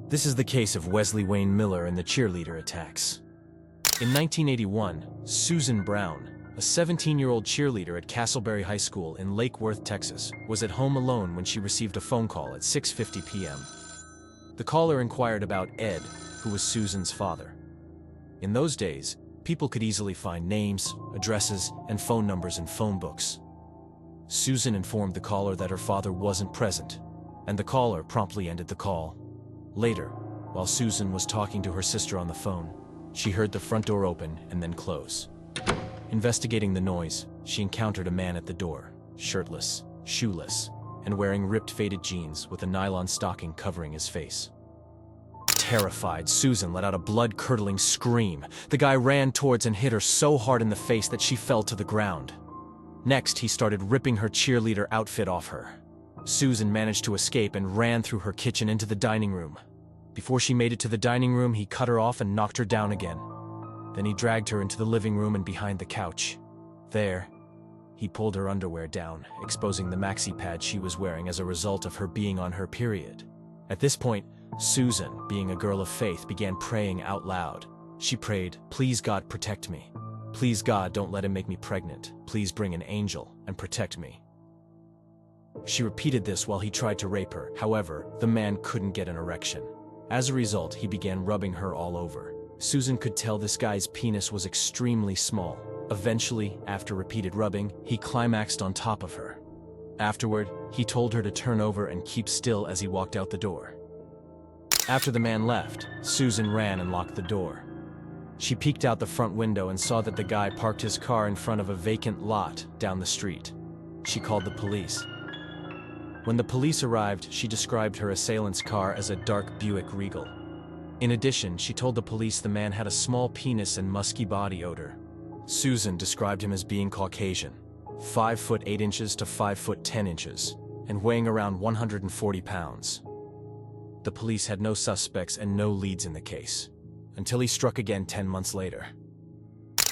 This is the case of Wesley Wayne Miller and the cheerleader attacks. In 1981, Susan Brown, a 17-year-old cheerleader at Castleberry High School in Lake Worth, Texas, was at home alone when she received a phone call at 6:50 p.m. The caller inquired about Ed, who was Susan's father. In those days, people could easily find names, addresses, and phone numbers in phone books. Susan informed the caller that her father wasn't present, and the caller promptly ended the call. Later, while Susan was talking to her sister on the phone, she heard the front door open and then close. Investigating the noise, she encountered a man at the door, shirtless, shoeless, and wearing ripped faded jeans with a nylon stocking covering his face. Terrified, Susan let out a blood-curdling scream. The guy ran towards and hit her so hard in the face that she fell to the ground. Next, he started ripping her cheerleader outfit off her. Susan managed to escape and ran through her kitchen into the dining room. Before she made it to the dining room, he cut her off and knocked her down again. Then he dragged her into the living room and behind the couch. There, he pulled her underwear down, exposing the maxi pad she was wearing as a result of her being on her period. At this point, Susan, being a girl of faith, began praying out loud. She prayed, "Please God, protect me. Please God, don't let him make me pregnant. Please bring an angel and protect me." She repeated this while he tried to rape her. However, the man couldn't get an erection. As a result, he began rubbing her all over. Susan could tell this guy's penis was extremely small. Eventually, after repeated rubbing, he climaxed on top of her. Afterward, he told her to turn over and keep still as he walked out the door. After the man left, Susan ran and locked the door. She peeked out the front window and saw that the guy parked his car in front of a vacant lot down the street. She called the police. When the police arrived, she described her assailant's car as a dark Buick Regal. In addition, she told the police the man had a small penis and musky body odor. Susan described him as being Caucasian, 5 foot 8 inches to 5 foot 10 inches, and weighing around 140 pounds. The police had no suspects and no leads in the case, until he struck again 10 months later.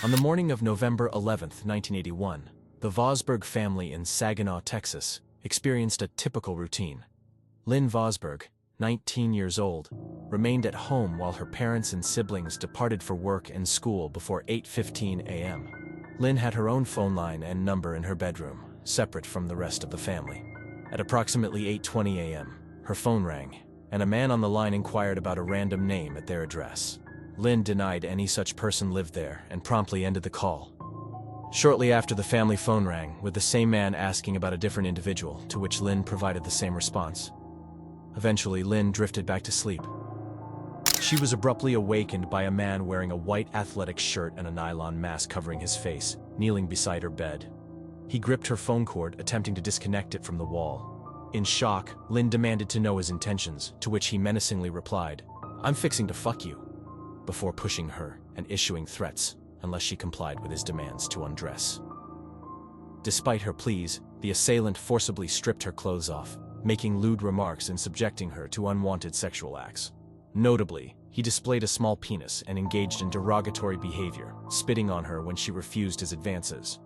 On the morning of November 11, 1981, the Vosberg family in Saginaw, Texas, experienced a typical routine. Lynn Vosberg, 19 years old, remained at home while her parents and siblings departed for work and school before 8:15 a.m. Lynn had her own phone line and number in her bedroom, separate from the rest of the family. At approximately 8:20 a.m., her phone rang, and a man on the line inquired about a random name at their address. Lynn denied any such person lived there and promptly ended the call. Shortly after, the family phone rang, with the same man asking about a different individual, to which Lynn provided the same response. Eventually, Lynn drifted back to sleep. She was abruptly awakened by a man wearing a white athletic shirt and a nylon mask covering his face, kneeling beside her bed. He gripped her phone cord, attempting to disconnect it from the wall. In shock, Lynn demanded to know his intentions, to which he menacingly replied, "I'm fixing to fuck you," before pushing her and issuing threats unless she complied with his demands to undress. Despite her pleas, the assailant forcibly stripped her clothes off, making lewd remarks and subjecting her to unwanted sexual acts. Notably, he displayed a small penis and engaged in derogatory behavior, spitting on her when she refused his advances.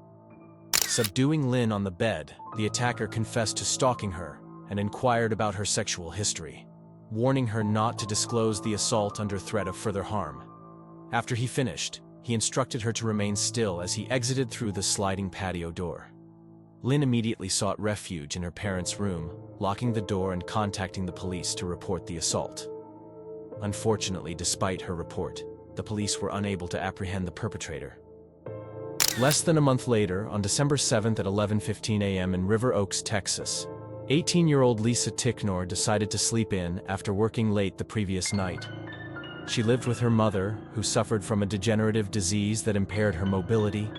Subduing Lynn on the bed, the attacker confessed to stalking her and inquired about her sexual history, warning her not to disclose the assault under threat of further harm. After he finished, he instructed her to remain still as he exited through the sliding patio door. Lynn immediately sought refuge in her parents' room, locking the door and contacting the police to report the assault. Unfortunately, despite her report, the police were unable to apprehend the perpetrator. Less than a month later, on December 7th at 11:15 a.m. in River Oaks, Texas, 18-year-old Lisa Ticknor decided to sleep in after working late the previous night. She lived with her mother, who suffered from a degenerative disease that impaired her mobility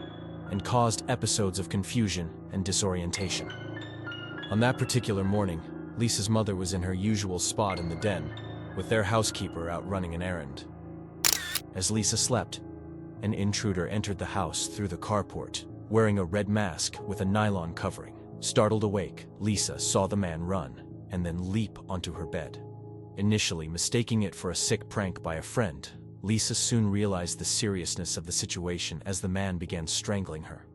and caused episodes of confusion and disorientation. On that particular morning, Lisa's mother was in her usual spot in the den, with their housekeeper out running an errand. As Lisa slept, an intruder entered the house through the carport, wearing a red mask with a nylon covering. Startled awake, Lisa saw the man run and then leap onto her bed. Initially mistaking it for a sick prank by a friend, Lisa soon realized the seriousness of the situation as the man began strangling her.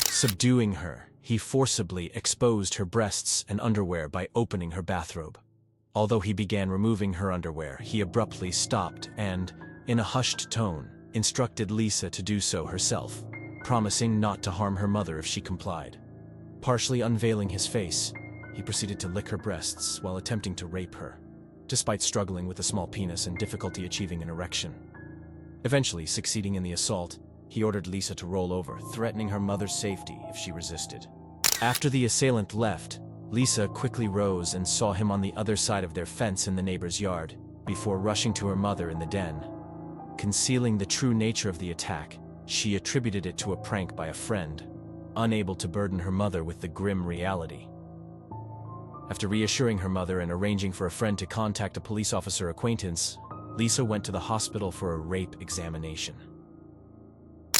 Subduing her, he forcibly exposed her breasts and underwear by opening her bathrobe. Although he began removing her underwear, he abruptly stopped and, in a hushed tone, instructed Lisa to do so herself, promising not to harm her mother if she complied. Partially unveiling his face, he proceeded to lick her breasts while attempting to rape her, despite struggling with a small penis and difficulty achieving an erection. Eventually succeeding in the assault, he ordered Lisa to roll over, threatening her mother's safety if she resisted. After the assailant left, Lisa quickly rose and saw him on the other side of their fence in the neighbor's yard, before rushing to her mother in the den. Concealing the true nature of the attack, she attributed it to a prank by a friend, unable to burden her mother with the grim reality. After reassuring her mother and arranging for a friend to contact a police officer acquaintance, Lisa went to the hospital for a rape examination.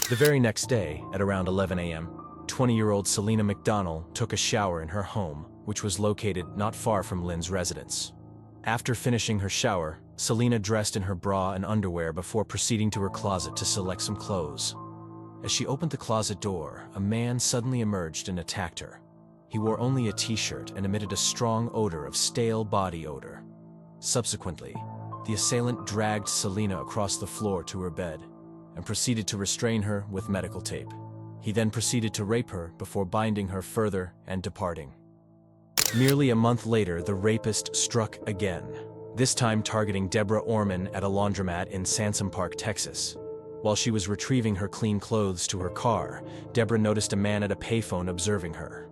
The very next day, at around 11 a.m., 20-year-old Selena McDonnell took a shower in her home, which was located not far from Lynn's residence. After finishing her shower, Selena dressed in her bra and underwear before proceeding to her closet to select some clothes. As she opened the closet door, a man suddenly emerged and attacked her. He wore only a t-shirt and emitted a strong odor of stale body odor. Subsequently, the assailant dragged Selena across the floor to her bed and proceeded to restrain her with medical tape. He then proceeded to rape her before binding her further and departing. Merely a month later, the rapist struck again, this time targeting Deborah Orman at a laundromat in Sansom Park, Texas. While she was retrieving her clean clothes to her car, Deborah noticed a man at a payphone observing her.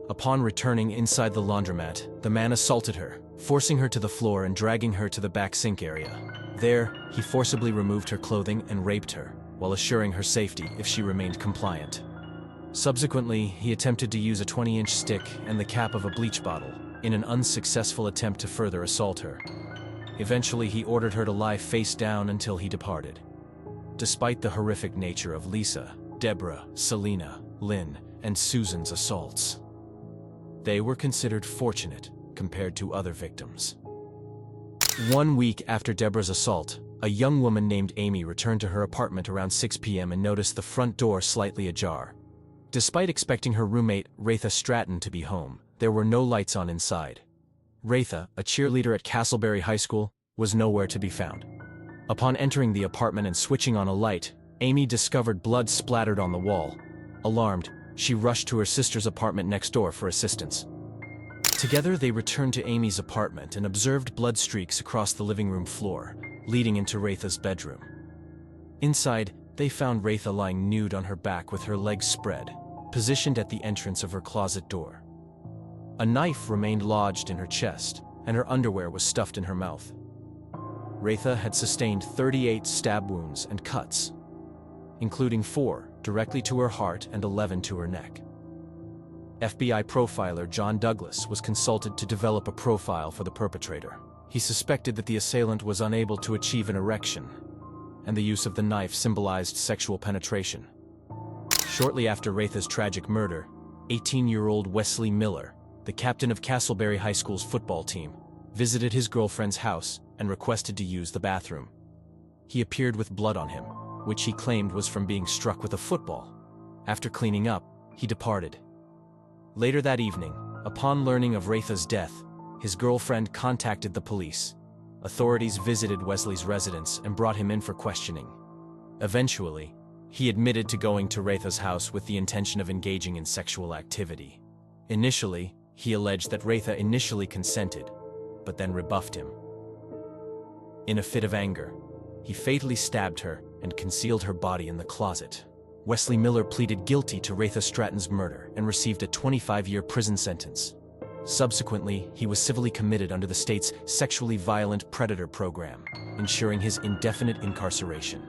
Upon returning inside the laundromat, the man assaulted her, forcing her to the floor and dragging her to the back sink area. There, he forcibly removed her clothing and raped her, while assuring her safety if she remained compliant. Subsequently, he attempted to use a 20-inch stick and the cap of a bleach bottle in an unsuccessful attempt to further assault her. Eventually, he ordered her to lie face down until he departed. Despite the horrific nature of Lisa, Deborah, Selena, Lynn, and Susan's assaults, they were considered fortunate compared to other victims. 1 week after Deborah's assault, a young woman named Amy returned to her apartment around 6 p.m. and noticed the front door slightly ajar. Despite expecting her roommate, Retha Stratton, to be home, there were no lights on inside. Retha, a cheerleader at Castleberry High School, was nowhere to be found. Upon entering the apartment and switching on a light, Amy discovered blood splattered on the wall. Alarmed, she rushed to her sister's apartment next door for assistance. Together, they returned to Amy's apartment and observed blood streaks across the living room floor, leading into Retha's bedroom. Inside, they found Retha lying nude on her back with her legs spread, positioned at the entrance of her closet door. A knife remained lodged in her chest, and her underwear was stuffed in her mouth. Retha had sustained 38 stab wounds and cuts, including 4 directly to her heart and 11 to her neck. FBI profiler John Douglas was consulted to develop a profile for the perpetrator. He suspected that the assailant was unable to achieve an erection, and the use of the knife symbolized sexual penetration. Shortly after Retha's tragic murder, 18-year-old Wesley Miller, the captain of Castleberry High School's football team, visited his girlfriend's house and requested to use the bathroom. He appeared with blood on him, which he claimed was from being struck with a football. After cleaning up, he departed. Later that evening, upon learning of Retha's death, his girlfriend contacted the police. Authorities visited Wesley's residence and brought him in for questioning. Eventually, he admitted to going to Retha's house with the intention of engaging in sexual activity. Initially, he alleged that Retha initially consented, but then rebuffed him. In a fit of anger, he fatally stabbed her and concealed her body in the closet. Wesley Miller pleaded guilty to Retha Stratton's murder and received a 25-year prison sentence. Subsequently, he was civilly committed under the state's Sexually Violent Predator Program, ensuring his indefinite incarceration.